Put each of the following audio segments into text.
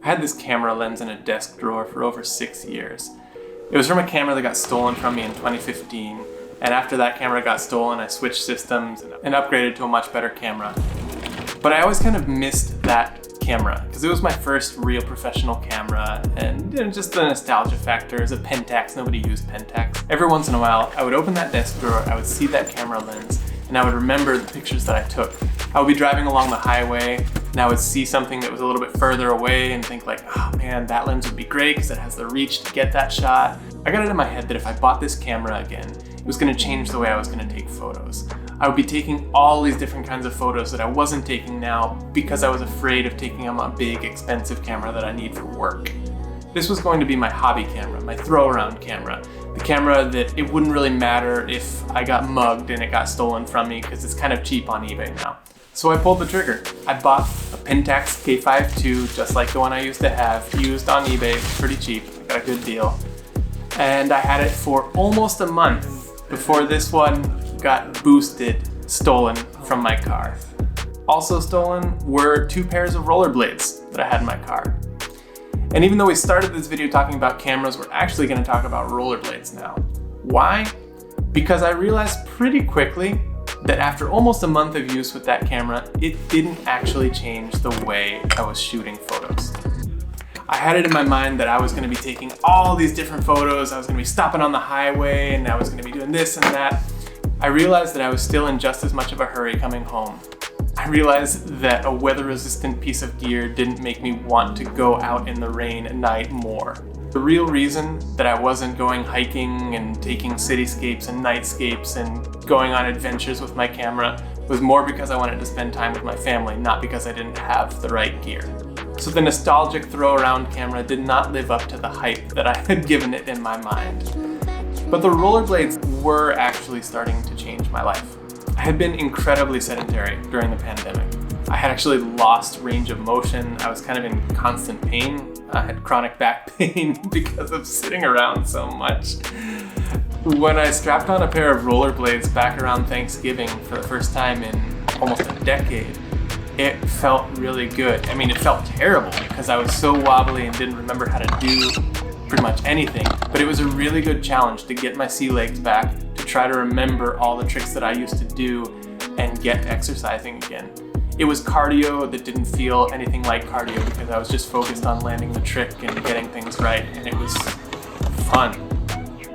I had this camera lens in a desk drawer for over 6 years. It was from a camera that got stolen from me in 2015, and after that camera got stolen, I switched systems and upgraded to a much better camera. But I always kind of missed that camera because it was my first real professional camera, and just the nostalgia factor. As a Pentax, nobody used Pentax. Every once in a while, I would open that desk drawer, I would see that camera lens, and I would remember the pictures that I took. I would be driving along the highway, and I would see something that was a little bit further away and think like, oh man, that lens would be great because it has the reach to get that shot. I got it in my head that if I bought this camera again, it was going to change the way I was going to take photos. I would be taking all these different kinds of photos that I wasn't taking now because I was afraid of taking a big, expensive camera that I need for work. This was going to be my hobby camera, my throw-around camera. The camera that it wouldn't really matter if I got mugged and it got stolen from me because it's kind of cheap on eBay now. So I pulled the trigger. I bought a Pentax K5 II, just like the one I used to have, used on eBay, pretty cheap. I got a good deal. And I had it for almost a month before this one got stolen from my car. Also stolen were 2 pairs of rollerblades that I had in my car. And even though we started this video talking about cameras, we're actually going to talk about rollerblades now. Why? Because I realized pretty quickly that after almost a month of use with that camera, it didn't actually change the way I was shooting photos. I had it in my mind that I was going to be taking all these different photos, I was going to be stopping on the highway, and I was going to be doing this and that. I realized that I was still in just as much of a hurry coming home. I realized that a weather-resistant piece of gear didn't make me want to go out in the rain at night more. The real reason that I wasn't going hiking and taking cityscapes and nightscapes and going on adventures with my camera was more because I wanted to spend time with my family, not because I didn't have the right gear. So the nostalgic throw-around camera did not live up to the hype that I had given it in my mind. But the rollerblades were actually starting to change my life. I had been incredibly sedentary during the pandemic. I had actually lost range of motion. I was kind of in constant pain. I had chronic back pain because of sitting around so much. When I strapped on a pair of rollerblades back around Thanksgiving for the first time in almost a decade, it felt really good. I mean, it felt terrible because I was so wobbly and didn't remember how to do pretty much anything, but it was a really good challenge to get my sea legs back, to try to remember all the tricks that I used to do and get exercising again. It was cardio that didn't feel anything like cardio because I was just focused on landing the trick and getting things right, and it was fun.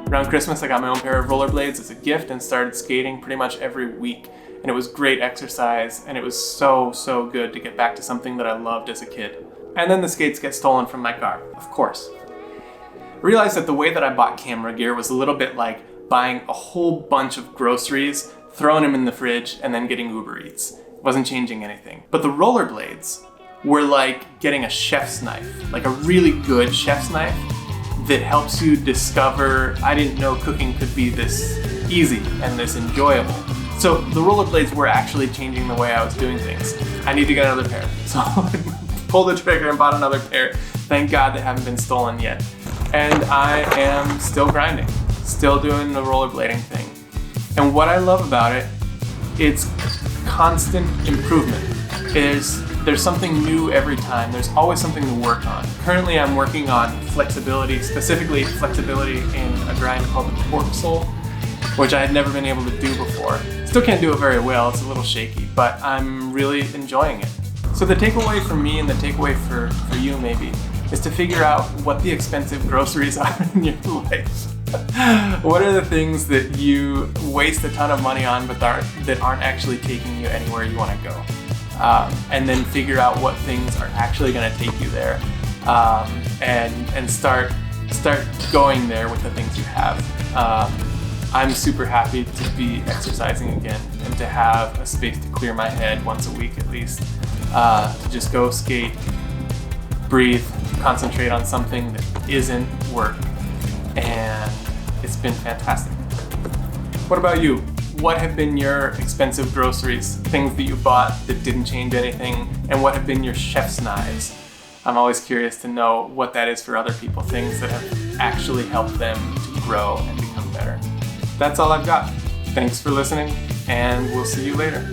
Around Christmas, I got my own pair of rollerblades as a gift and started skating pretty much every week, and it was great exercise, and it was so good to get back to something that I loved as a kid. And then the skates get stolen from my car, of course. I realized that the way that I bought camera gear was a little bit like buying a whole bunch of groceries, throwing them in the fridge, and then getting Uber Eats. It wasn't changing anything. But the rollerblades were like getting a chef's knife, like a really good chef's knife that helps you discover, I didn't know cooking could be this easy and this enjoyable. So the rollerblades were actually changing the way I was doing things. I need to get another pair. So I pulled the trigger and bought another pair. Thank God they haven't been stolen yet. And I am still grinding, still doing the rollerblading thing. And what I love about it, it's constant improvement. There's something new every time. There's always something to work on. Currently I'm working on flexibility, specifically flexibility in a grind called the cork sole, which I had never been able to do before. Still can't do it very well, it's a little shaky, but I'm really enjoying it. So the takeaway for me and the takeaway for you maybe is to figure out what the expensive groceries are in your life. What are the things that you waste a ton of money on but that aren't actually taking you anywhere you want to go? And then figure out what things are actually going to take you there, and start going there with the things you have. I'm super happy to be exercising again and to have a space to clear my head once a week at least, to just go skate, breathe, concentrate on something that isn't work, and it's been fantastic. What about you? What have been your expensive groceries, things that you bought that didn't change anything, and what have been your chef's knives? I'm always curious to know what that is for other people, things that have actually helped them to grow and become better. That's all I've got. Thanks for listening, and we'll see you later.